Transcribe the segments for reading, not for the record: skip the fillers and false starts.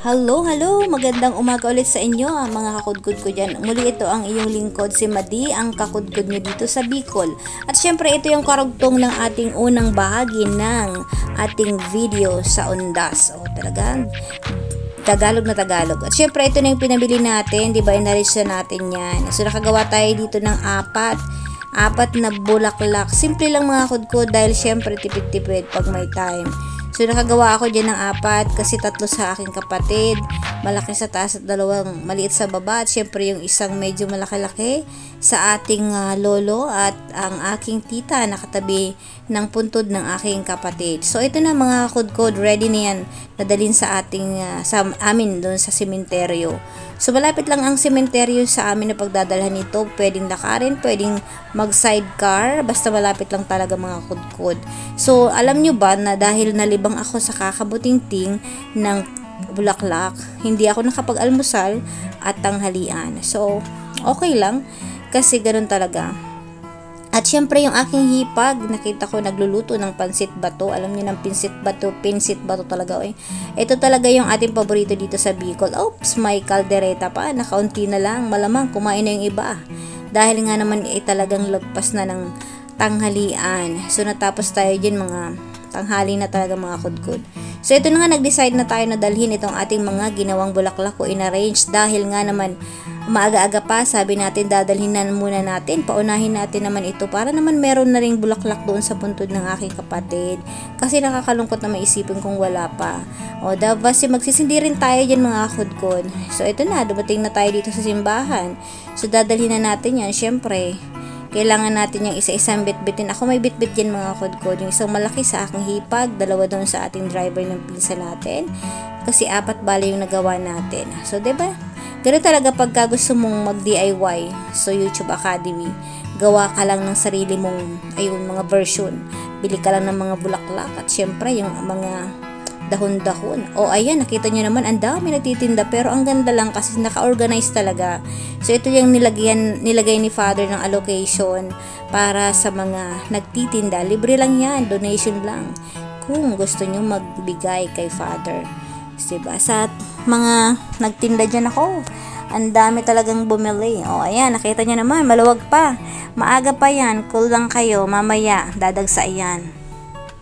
Hello, magandang umaga ulit sa inyo mga kakudkod ko dyan. Muli ito ang iyong lingkod, si Madi, ang kakudkod nyo dito sa Bicol. At syempre ito yung karugtong ng ating unang bahagi ng ating video sa Undas. O talagang Tagalog na Tagalog. At syempre ito na yung pinabili natin, di ba, inalis na natin yan. So nakagawa tayo dito ng apat na bulaklak. Simple lang mga kudkod dahil syempre tipid-tipid pag may time. So nakagawa ako dyan ng 4 kasi 3 sa aking kapatid, malaki sa taas at 2 maliit sa baba, at syempre yung isang medyo malaki-laki sa ating lolo at ang aking tita nakatabi ng puntod ng aking kapatid. So ito na mga kudkod, ready na yan nadalhin sa ating sa amin doon sa sementeryo. So malapit lang ang sementeryo sa amin na pagdadalhan nito, pwedeng lakarin, pwedeng mag sidecar, basta malapit lang talaga mga kudkod. So alam nyo ba na dahil nalibang ako sa kakabutingting ng bulaklak, hindi ako nakapag-almusal at tanghalian. So okay lang kasi ganun talaga. At syempre yung aking hipag, nakita ko nagluluto ng pansit bato. Alam niyo ng pinsit bato talaga eh. Ito talaga yung ating paborito dito sa Bicol. Oops, may kaldereta pa, nakaunti na lang, malamang kumain na yung iba. Dahil nga naman talagang lagpas na ng tanghalian. So natapos tayo dyan, mga tanghali na talaga mga kudkod. So ito na nga, nag-decide na tayo na dalhin itong ating mga ginawang bulaklak ko in-arrange dahil nga naman maaga-aga pa, sabi natin dadalhin na muna natin, paunahin natin naman ito para naman meron na ring bulaklak doon sa puntod ng aking kapatid, kasi nakakalungkot na maisipin kung wala pa. O dabas, magsisindi rin tayo dyan mga kudkod. So ito na, dumating na tayo dito sa simbahan, so dadalhin na natin yan. Syempre kailangan natin yung isa-isang bitbitin. Ako may bitbit yan mga kudkod, yung isang malaki sa aking hipag, 2 doon sa ating driver ng pinsa natin, kasi 4 bali yung nagawa natin. So diba, ganun talaga pagka gusto mong mag-DIY. So YouTube Academy, gawa ka lang ng sarili mong mga version, bili ka lang ng mga bulaklak at syempre yung mga dahon-dahon. O ayan, nakita nyo naman, ang dami nagtitinda, pero ang ganda lang kasi naka-organize talaga. So ito yung nilagay ni Father ng allocation para sa mga nagtitinda. Libre lang yan, donation lang kung gusto nyo magbigay kay Father. Diba? Sa mga nagtinda dyan, ako, ang dami talagang bumili. O ayan, nakita nyo naman, maluwag pa, maaga pa yan, cool lang kayo, mamaya dadagsa yan.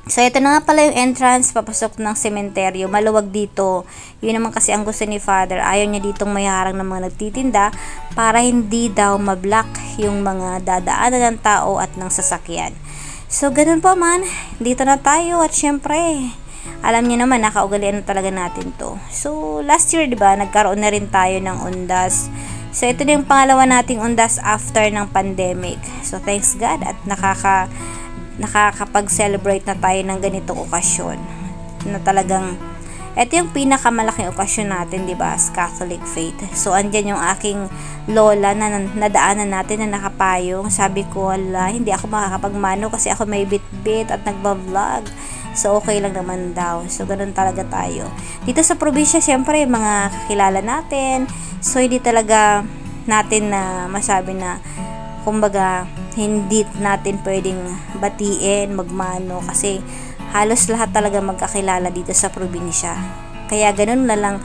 So ito na nga pala yung entrance papasok ng sementeryo, maluwag dito. Yun naman kasi ang gusto ni Father, ayaw niya ditong may harang ng mga nagtitinda para hindi daw mablock yung mga dadaanan ng tao at ng sasakyan. So ganun po man, dito na tayo at syempre alam niyo naman, nakaugalian na talaga natin to. So last year, diba, nagkaroon na rin tayo ng Undas. So ito na yung pangalawa nating Undas after ng pandemic. So thanks God at nakakapag-celebrate na tayo ng ganitong okasyon na talagang ito yung pinakamalaking okasyon natin, diba, as Catholic faith. So andyan yung aking lola na nadaanan natin na nakapayong. Sabi ko, wala, hindi ako makakapagmano kasi ako may bit-bit at nagbablog. So okay lang naman daw. So ganun talaga tayo dito sa probinsya. Syempre mga kakilala natin, so hindi talaga natin na masabi na, kumbaga, hindi natin pwedeng batiin, magmano, kasi halos lahat talaga magkakilala dito sa probinsya. Kaya ganun na lang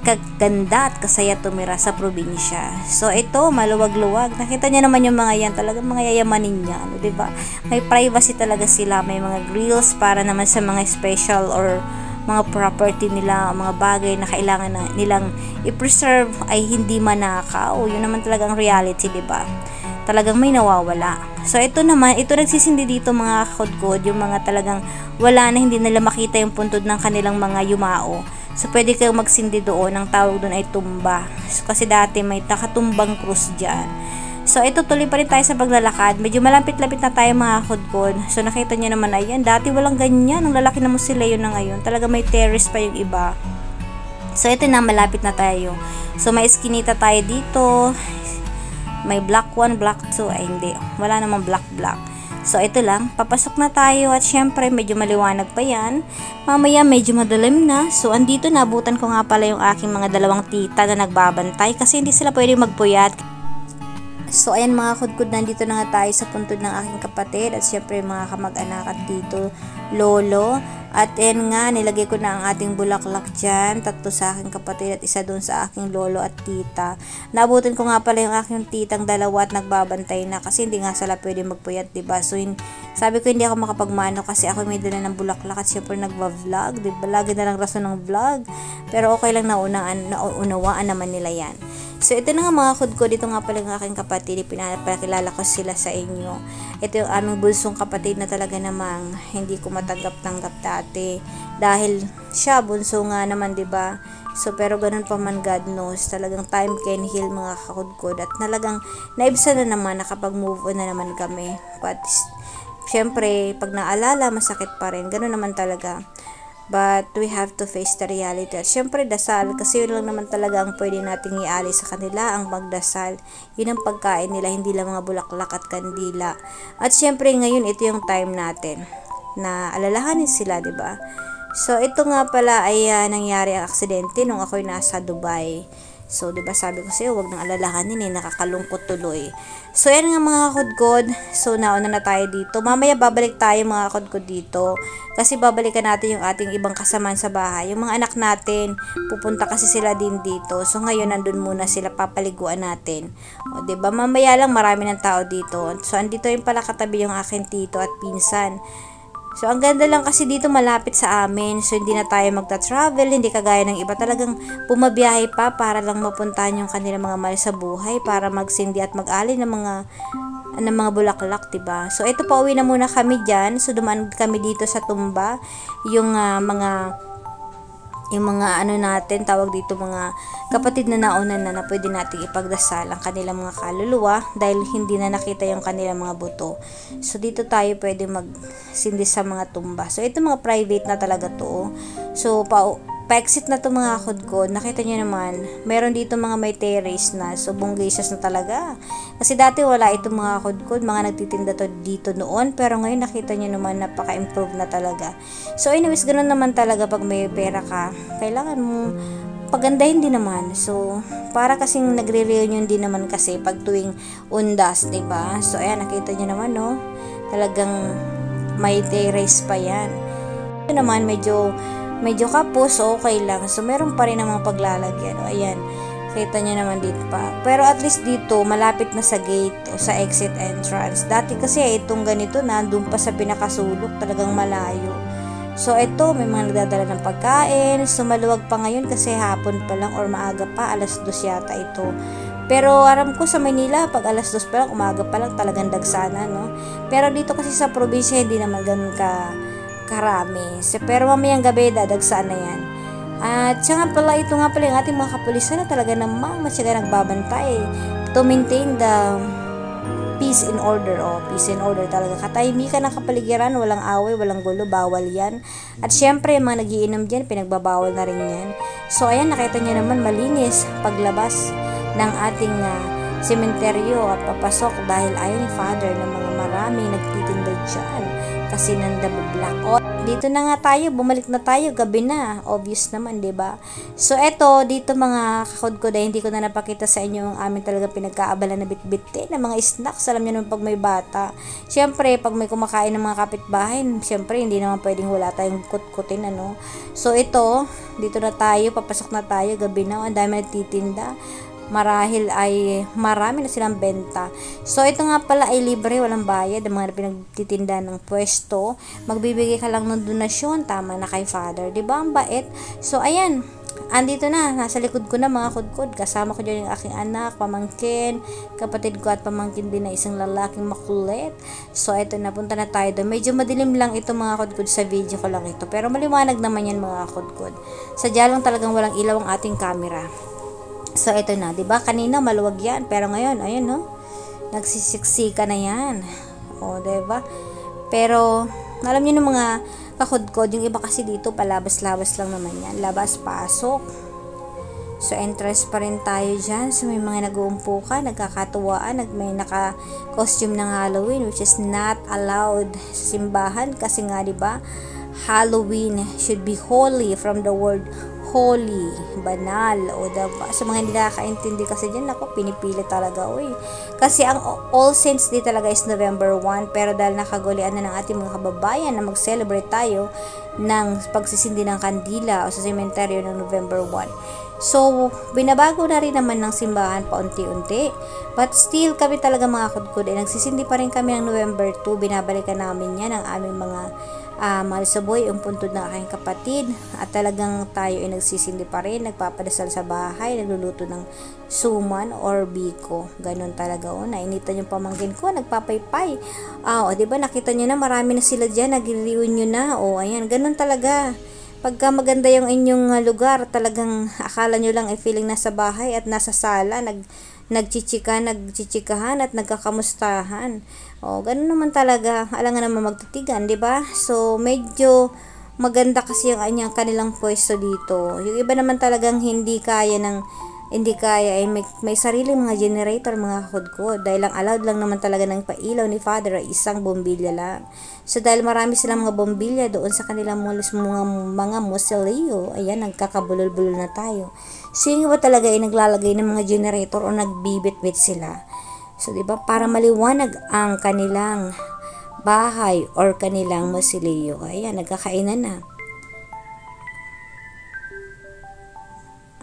kaganda at kasaya tumira sa probinsya. So ito, maluwag-luwag. Nakita niyo naman yung mga yan, talaga mga yayamanin yan, diba? May privacy talaga sila, may mga grills para naman sa mga special or mga property nila, mga bagay na kailangan na nilang i-preserve ay hindi manakaw. Yun naman talagang reality, diba? Talagang may nawawala. So ito naman, ito nagsisindi dito mga kakudkod, yung mga talagang wala na, hindi nila makita yung puntod ng kanilang mga yumao. So pwede kayong magsindi doon, ang tawag doon ay tumba. So, kasi dati may nakatumbang krus dyan. So ito, tuloy pa rin tayo sa paglalakad. Medyo malapit-lapit na tayo mga kakudkod. So nakita nyo naman, ayan, dati walang ganyan, ang lalaki na Musila yun na ngayon. Talaga may terrace pa yung iba. So ito na, malapit na tayo. So may eskinita tayo dito. May block 1, block 2, ay hindi, wala namang block. So ito lang, papasok na tayo at syempre medyo maliwanag pa yan. Mamaya medyo madilim na. So andito, nabutan ko nga pala yung aking mga 2 tita na nagbabantay kasi hindi sila pwede magpuyat. So ayan mga kudkud, nandito na nga tayo sa puntod ng aking kapatid at syempre mga kamag-anak at dito lolo. At ayan nga, nilagay ko na ang ating bulaklak dyan, 3 sa aking kapatid at 1 doon sa aking lolo at tita. Naabutin ko nga pala yung aking titang 2 at nagbabantay na kasi hindi nga sila pwede magpuyat, diba? So sabi ko hindi ako makapagmano kasi ako may dala ng bulaklak at syempre nagva-vlog, diba? Lagi na lang rason ng vlog, pero okay lang, naunawaan naman nila yan. So ito na nga mga kudkod, dito nga pala yung aking kapatid, pinapakilala ko sila sa inyo. Ito yung aming bulsong kapatid na talaga namang hindi ko matanggap-tanggap dati dahil siya bunso nga naman, 'di ba? So pero ganun pa man, God knows, talagang time can heal mga kakudkod at talagang naibsan na naman, nakapag-move on na naman kami. But syempre pag naalala masakit pa rin, ganun naman talaga. But we have to face the reality. At syempre dasal, kasi yun lang naman talaga ang pwede nating iali sa kanila, ang magdasal. Yun ang pagkain nila, hindi lang mga bulaklak at kandila. At syempre ngayon ito yung time natin na alalahanin sila, 'di ba? So ito nga pala ay nangyari ang aksidente nung ako'y nasa Dubai. So 'di ba sabi ko sa'yo, wag nang alalahanin, nakakalungkot tuloy. So yan nga mga kudkod. So nauna na tayo dito. Mamaya babalik tayo mga kudkod dito. Kasi babalikan natin yung ating ibang kasamaan sa bahay. Yung mga anak natin, pupunta kasi sila din dito. So ngayon nandun muna sila, papaliguan natin. O 'di ba? Mamaya lang marami ng tao dito. So andito yung pala katabi yung aking tito at pinsan. So, ang ganda lang kasi dito malapit sa amin. So, hindi na tayo magta-travel. Hindi kagaya ng iba. Talagang bumabiyahe pa para lang mapuntahan yung kanilang mga mahal sa buhay. Para magsindi at mag-ali ng mga bulaklak, diba? So, ito pa, uwi na muna kami dyan. So, dumaan kami dito sa tumba. Yung mga ano natin, tawag dito mga kapatid na nauna na pwede nating ipagdasal ang kanilang mga kaluluwa dahil hindi na nakita yung kanilang mga buto. So dito tayo pwede magsindi sa mga tumba. So ito mga private na talaga to. So pa-exit na to mga kudkod. Nakita nyo naman, meron dito mga may terrace na. So bonggisas na talaga. Kasi dati wala itong mga kudkod, mga nagtitinda to dito noon. Pero ngayon nakita nyo naman, napaka-improve na talaga. So anyways, ganun naman talaga pag may pera ka. Kailangan mo pagandahin din naman. So para kasing nagre-reunion din naman kasi pag tuwing undas, diba? So ayan, nakita nyo naman, no? Talagang may terrace pa yan. Ito naman medyo kapos, so okay lang. So meron pa rin namang paglalagyan. O ayan, kita nyo naman dito pa. Pero at least dito, malapit na sa gate o sa exit entrance. Dati kasi itong ganito, nandun pa sa pinakasulok, talagang malayo. So ito, may mga nagdadala ng pagkain. So maluwag pa ngayon kasi hapon pa lang or maaga pa, 2:00 yata ito. Pero aram ko sa Manila, pag 2:00 pa lang, umaga pa lang, talagang dagsana, no? Pero dito kasi sa probinsya, hindi naman ganun karami. So, pero mamayang gabi, dadagsaan na yan. At siya nga pala, ito nga pala yung ating mga kapulisan na talaga namang masyaga nagbabantay to maintain the peace and order. Peace and order talaga. Katahimikan ng kapaligiran, walang away, walang gulo, bawal yan. At syempre, mga nagiinom dyan, pinagbabawal na rin yan. So, ayan, nakita nyo naman, malinis paglabas ng ating sementeryo at papasok dahil ayaw ni Father ng mga maraming nagtitinda dyan kasi nandabublock. O, dito na nga tayo, bumalik na tayo, gabi na, obvious naman, 'di ba? So eto, dito mga kakudkod, hindi ko na napakita sa inyo ang amin talaga pinagkaabalan na bitbit ng mga snacks. Alam niyo naman pag may bata, syempre pag may kumakain ng mga kapitbahay, syempre hindi naman pwedeng wala tayong kutkutin, ano. So ito, dito na tayo, papasok na tayo, gabi na, ang dami nagtitinda. Marahil ay marami na silang benta. So ito nga pala ay libre, walang bayad. Ang mga pinagtitinda ng pwesto, magbibigay ka lang ng donasyon, tama na kay Father, diba? Ang bait. So ayan, andito na, nasa likod ko na mga kudkod. Kasama ko dyan yung aking anak, pamangkin, kapatid ko at pamangkin din na isang lalaking makulit. So ito, napunta na tayo doon. Medyo madilim lang ito mga kudkod, sa video ko lang ito, pero maliwanag naman yan mga kudkod. Sadya lang talagang walang ilaw ang ating camera. So, ito na, 'di ba? Kanina maluwag 'yan, pero ngayon, ayun, no. Nagsisiksika na 'yan. O, 'di ba? Pero alam niyo ng mga kakudkod, yung iba kasi dito palabas-labas lang naman 'yan, labas pasok. So, entrance pa rin tayo diyan. So, may mga nag-uumpukan, nagkakatuwaan, may naka-costume ng Halloween which is not allowed sa simbahan kasi nga, 'di ba? Halloween should be holy from the word holy, banal, o diba? Sa mga hindi nakakaintindi kasi dyan, ako, pinipili talaga, uy. Kasi ang All Saints Day talaga is November 1, pero dahil nakagulian na ng ating mga kababayan na mag-celebrate tayo ng pagsisindi ng kandila o sa sementeryo ng November 1. So, binabago na rin naman ng simbahan paunti-unti. But still, kami talaga mga kudkud, nagsisindi pa rin kami ng November 2. Binabalikan namin yan ang aming mga malisaboy, ang puntod ng aking kapatid. At talagang tayo ay nagsisindi pa rin, nagpapadasal sa bahay, nagluluto ng suman or biko. Ganon talaga. Nainitan yung pamangkin ko, nagpapaypay. O, diba, nakita nyo na, marami na sila dyan, nag-reunion na. O, ayan, ganon talaga. Pagka maganda yung inyong lugar, talagang akala nyo lang ay feeling nasa bahay at nasa sala, nagchichikahan at nagkakamustahan. O, ganun naman talaga. Alangan naman magtitigan, di ba? So, medyo maganda kasi yung kanilang pwesto dito. Yung iba naman talagang hindi kaya ay may sariling mga generator, mga kakudkod, dahil lang allowed lang naman talaga ng pailaw ni Father ay isang bombilya lang. So dahil marami silang mga bombilya doon sa kanilang mga mausoleo, ayan, nagkakabulol-bulol na tayo. So yung iba talaga ay naglalagay ng mga generator o nagbibit-bit sila. So diba, para maliwanag ang kanilang bahay or kanilang mausoleo. Ayan, nagkakainan na.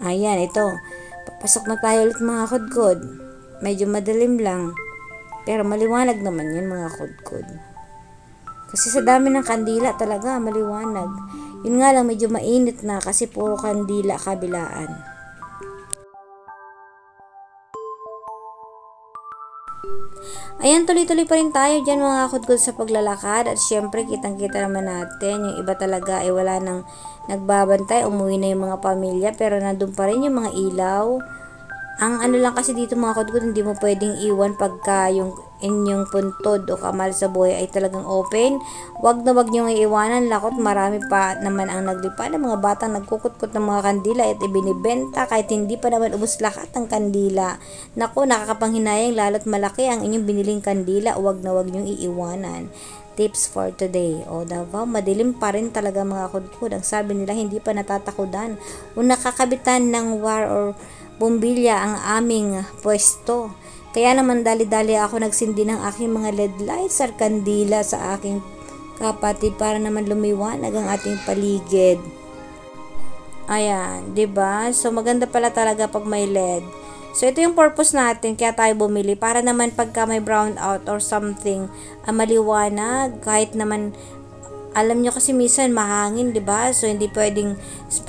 Ayan, ito. Papasok na tayo ulit mga kudkod. Medyo madilim lang. Pero maliwanag naman yun mga kudkod. Kasi sa dami ng kandila talaga maliwanag. Yun nga lang medyo mainit na kasi puro kandila kabilaan. Ayan, tuloy-tuloy pa rin tayo dyan mga kudkod sa paglalakad. At syempre, kitang-kita naman natin. Yung iba talaga ay wala nang nagbabantay. Umuwi na yung mga pamilya. Pero nandun pa rin yung mga ilaw. Ang ano lang kasi dito mga kudkod, hindi mo pwedeng iwan pagka yung inyong puntod o kamal sa buhay ay talagang open. Wag na wag nyo iiwanan, lakot marami pa naman ang naglipad ng mga batang nagkukutkot ng mga kandila at ibinibenta kahit hindi pa naman ubos lahat ng kandila. Naku, nakakapanghinayang lalo't malaki ang inyong biniling kandila, wag na wag nyo iiwanan. Tips for today. O Davao, madilim pa rin talaga mga kudkod. Ang sabi nila hindi pa natatakudan o nakakabitan ng war or bumbilya ang aming pwesto. Kaya naman dali-dali ako nagsindi ng aking mga LED lights at kandila sa aking kapatid para naman lumiwanag ang ating paligid. Ayan, 'di ba? So maganda pala talaga pag may LED. So ito yung purpose natin kaya tayo bumili para naman pagka may brown out or something, maliwanag kahit naman. Alam nyo kasi minsan mahangin, 'di ba? So hindi pwedeng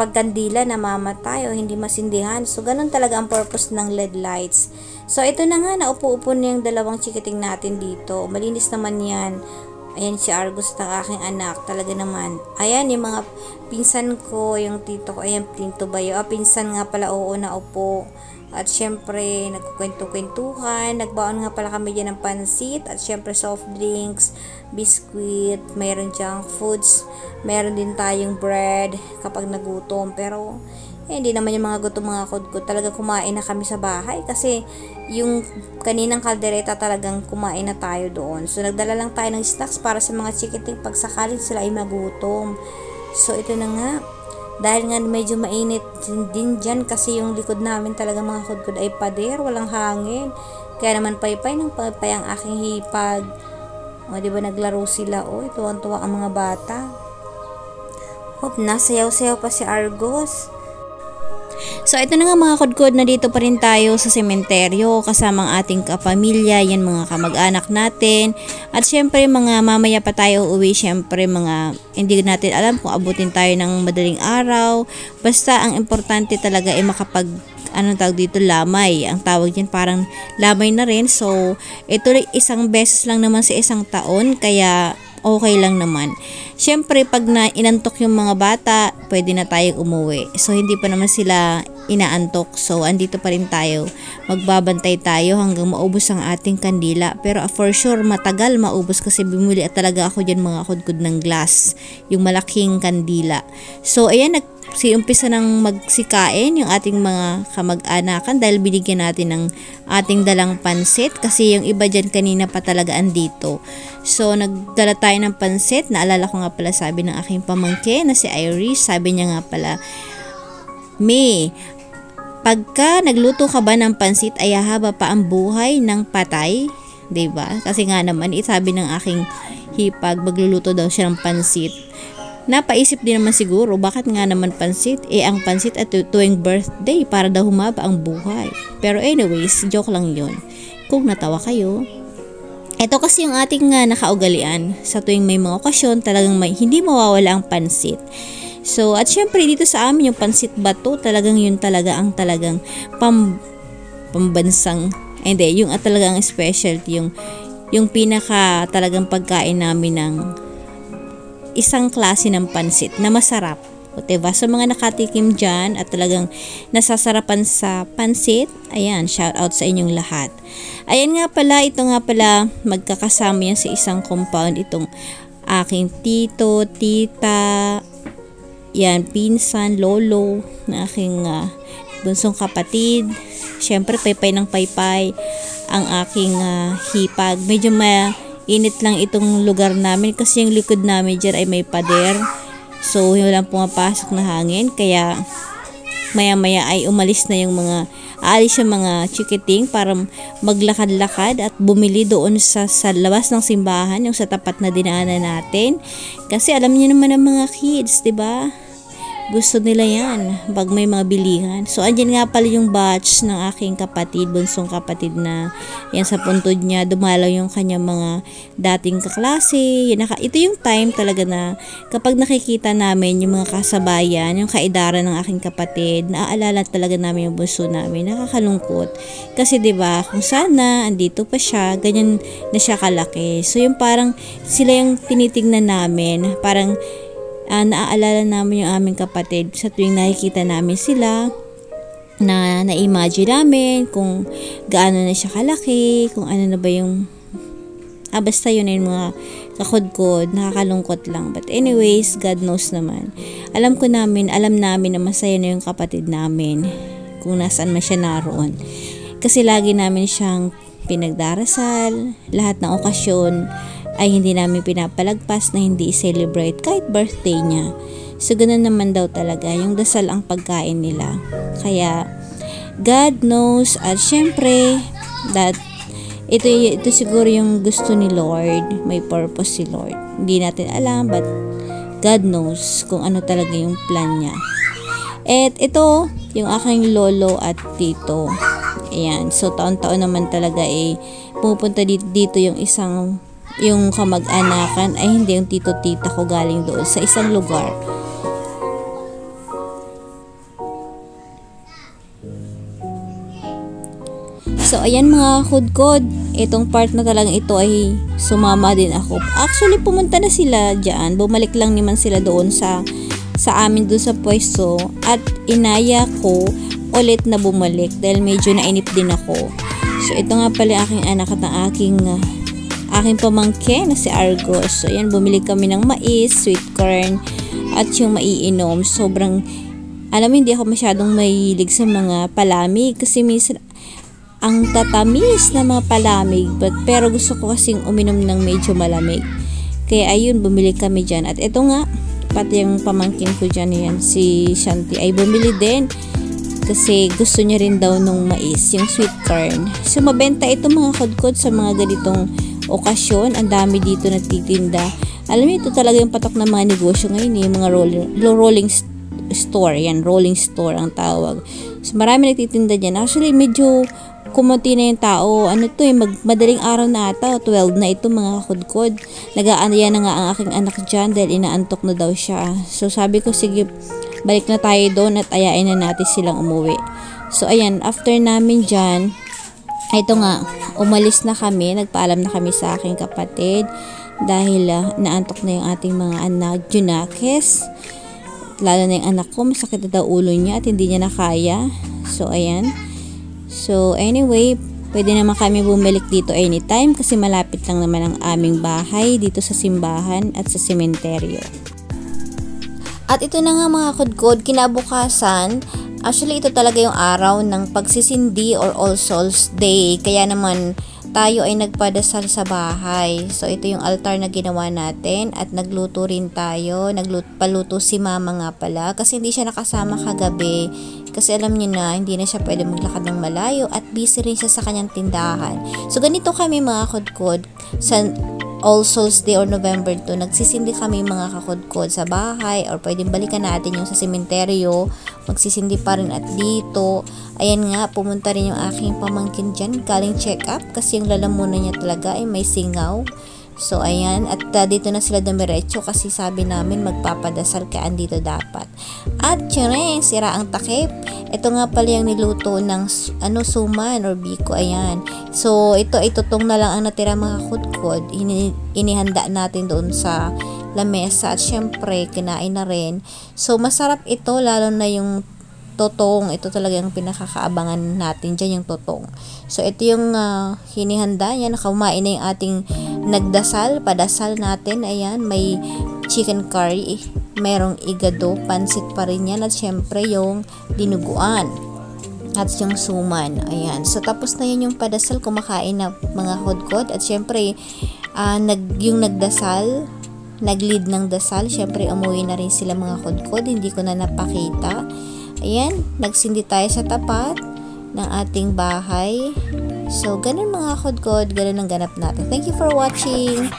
pagkandila na mamatay o hindi masindihan. So ganun talaga ang purpose ng LED lights. So ito na nga, naupo-upo na yung dalawang chikiting natin dito. Malinis naman 'yan. Ayan si Argus ng aking anak, talaga naman. Ayan yung mga pinsan ko, yung tito ko, ayan Tinto Bayo. Pinsan nga pala, oo, naupo. At syempre, nagkukwento-kwentuhan. Nagbaon nga pala kami dyan ng pansit. At syempre, soft drinks, biscuit, mayroon junk foods. Meron din tayong bread kapag nagutom. Pero, hindi naman yung mga gutom mga kudkod. Talaga kumain na kami sa bahay. Kasi, yung kaninang kaldereta talagang kumain na tayo doon. So, nagdala lang tayo ng snacks para sa mga chikiting pagsakaling sila ay magutom. So, ito na nga. Dahil nga medyo mainit din dyan kasi yung likod namin talaga mga kudkod ay pader, walang hangin. Kaya naman paypay ng paypay ang aking hipag. O diba naglaro sila, o tuwang-tuwa ang mga bata. Hop, nasayaw-sayaw pa si Argos. So ito na nga mga kudkod, na dito pa rin tayo sa sementeryo kasama ang ating kapamilya, yan mga kamag-anak natin. At syempre mga mamaya pa tayo uuwi, syempre mga hindi natin alam kung abutin tayo ng madaling araw. Basta ang importante talaga ay makapag anong tawag dito, lamay. Ang tawag yan parang lamay na rin. So ito isang beses lang naman sa isang taon, kaya okay lang naman. Syempre, pag inantok yung mga bata, pwede na tayong umuwi. So, hindi pa naman sila inaantok. So, andito pa rin tayo. Magbabantay tayo hanggang maubos ang ating kandila. Pero for sure, matagal maubos kasi bumili at talaga ako dyan mga kudkod ng glass. Yung malaking kandila. So, ayan, umpisa ng magsikain yung ating mga kamag-anakan dahil binigyan natin ng ating dalang pansit kasi yung iba dyan kanina pa talaga andito. So, nagdala tayo ng pansit. Naalala ko nga pala sabi ng aking pamangkin na si Iris, sabi niya nga pala, Me, pagka nagluto ka ba ng pansit ay haba pa ang buhay ng patay? 'Di ba? Kasi nga naman, sabi ng aking hipag, magluluto daw siya ng pansit. Napaisip din naman siguro, bakit nga naman pansit? Ang pansit at tuwing birthday para daw humaba ang buhay. Pero anyways, joke lang yun. Kung natawa kayo. Ito kasi yung ating nakaugalian. Sa tuwing may mga okasyon, talagang hindi mawawala ang pansit. So, at syempre dito sa amin yung pansit bato, talagang yun talaga ang talagang pambansang, hindi, yung talagang specialty, yung pinaka talagang pagkain namin ng isang klase ng pansit na masarap. O diba? So mga nakatikim dyan at talagang nasasarapan sa pansit, ayan, shout out sa inyong lahat. Ayan nga pala, ito nga pala, magkakasama yan sa isang compound, itong aking tito, tita, yan, pinsan, lolo, na aking bunsong kapatid. Syempre, paypay ng paypay ang aking hipag. Medyo init lang itong lugar namin kasi yung likod namin dyan ay may pader. So, walang pumapasok na hangin. Kaya, maya-maya ay aalis yung mga chikiting para maglakad-lakad at bumili doon sa labas ng simbahan, yung sa tapat na dinaanan natin. Kasi alam niyo naman ang mga kids, 'di ba? Gusto nila yan pag may mga bilihan. So, andyan nga pala yung batch ng aking kapatid, bunsong kapatid na yan sa puntod niya. Dumalaw yung kanya mga dating kaklase. Ito yung time talaga na kapag nakikita namin yung mga kasabayan, yung kaidaran ng aking kapatid, naaalala talaga namin yung bunso namin. Nakakalungkot. Kasi 'di ba, kung sana andito pa siya, ganyan na siya kalaki. So, yung parang sila yung tinitingnan namin. Parang naaalala namin yung aming kapatid sa tuwing nakikita namin sila, na-imagine namin kung gaano na siya kalaki, kung ano na ba yung basta yun yung mga kakudkod, nakakalungkot lang. But anyways, God knows naman. Alam namin na masaya na yung kapatid namin kung nasaan man siya naroon. Kasi lagi namin siyang pinagdarasal, lahat ng okasyon ay hindi namin pinapalagpas na hindi i-celebrate kahit birthday niya. So, ganun naman daw talaga. Yung dasal ang pagkain nila. Kaya, God knows. At syempre, that ito siguro yung gusto ni Lord. May purpose si Lord. Hindi natin alam, but God knows kung ano talaga yung plan niya. At ito, yung aking lolo at tito. Ayan. So, taon-taon naman talaga pupunta dito yung kamag-anakan, ay hindi yung tito-tita ko galing doon sa isang lugar. So, ayan mga kudkod, itong part na talagang ito ay sumama din ako. Actually, pumunta na sila dyan. Bumalik lang naman sila doon sa amin doon sa pwesto at inaya ko ulit na bumalik dahil medyo nainip din ako. So, ito nga pala aking anak at ang aking pamangkin na si Argos. So, ayan, bumili kami ng mais, sweet corn, at yung maiinom. Sobrang, hindi ako masyadong mahilig sa mga palamig kasi minsan, ang tatamis na mga palamig. Pero gusto ko kasing uminom ng medyo malamig. Kaya ayun, bumili kami dyan. At ito nga, pati yung pamangkin ko dyan, yan, si Shanti, ay bumili din. Kasi gusto niya rin daw nung mais, yung sweet corn. So, mabenta ito mga kudkod sa mga ganitong okasyon. Ang dami dito nagtitinda. Alam niyo, ito talaga yung patok ng mga negosyo ngayon, yung mga rolling store. Yan, rolling store ang tawag. So, marami nagtitinda dyan. Actually, medyo kumunti na yung tao. Madaling araw na ata, 12 na ito mga kudkod. Nag-aaya na nga ang aking anak dyan dahil inaantok na daw siya. So, sabi ko, sige, balik na tayo doon at ayain na natin silang umuwi. So, ayan, after namin dyan, ito nga, umalis na kami, nagpaalam na kami sa aking kapatid dahil naantok na yung ating mga anak, Junakes. Lalo na yung anak ko, masakit na daw ulo niya at hindi niya na kaya. So, ayan. So, anyway, pwede naman kami bumalik dito anytime kasi malapit lang naman ang aming bahay dito sa simbahan at sa sementeryo. At ito na nga mga kudkod, kinabukasan, actually ito talaga yung araw ng pagsisindi or All Souls Day. Kaya naman tayo ay nagpadasal sa bahay. So, ito yung altar na ginawa natin at nagluto rin tayo. Paluto si mama nga pala kasi hindi siya nakasama kagabi. Kasi alam niyo na, hindi na siya pwede maglakad ng malayo at busy rin siya sa kanyang tindahan. So, ganito kami mga kudkod sa All Souls Day or November 2, nagsisindi kami mga kakudkod sa bahay or pwedeng balikan natin yung sa sementeryo, magsisindi pa rin at dito. Ayan nga, pumunta rin yung aking pamangkin dyan, galing check up kasi yung lalamunan niya talaga ay may singaw. So, ayan. At dito na sila dumiretso kasi sabi namin magpapadasal kaya andito dapat. At tiyareng, sira ang takip. Ito nga pala yung niluto ng suman or biko. Ayan. So, ito ay tutong na lang ang natira mga kudkod. Inihanda natin doon sa lamesa. At syempre, kinain na rin. So, masarap ito lalo na yung totong. Ito talaga yung pinakakaabangan natin dyan, yung totong. So, ito yung hinihanda. Yan, kumain na yung ating nagdasal, padasal natin. Ayan, may chicken curry, merong igado, pansit pa rin yan. At syempre, yung dinuguan. At yung suman. Ayan. So, tapos na yun yung padasal. Kumakain na mga kudkod. At syempre, yung nagdasal, nag-lead ng dasal. Syempre, umuwi na rin sila mga kudkod. Hindi ko na napakita. Ayan, nagsindi tayo sa tapat ng ating bahay. So, ganun mga kudkod, ganun ang ganap natin. Thank you for watching.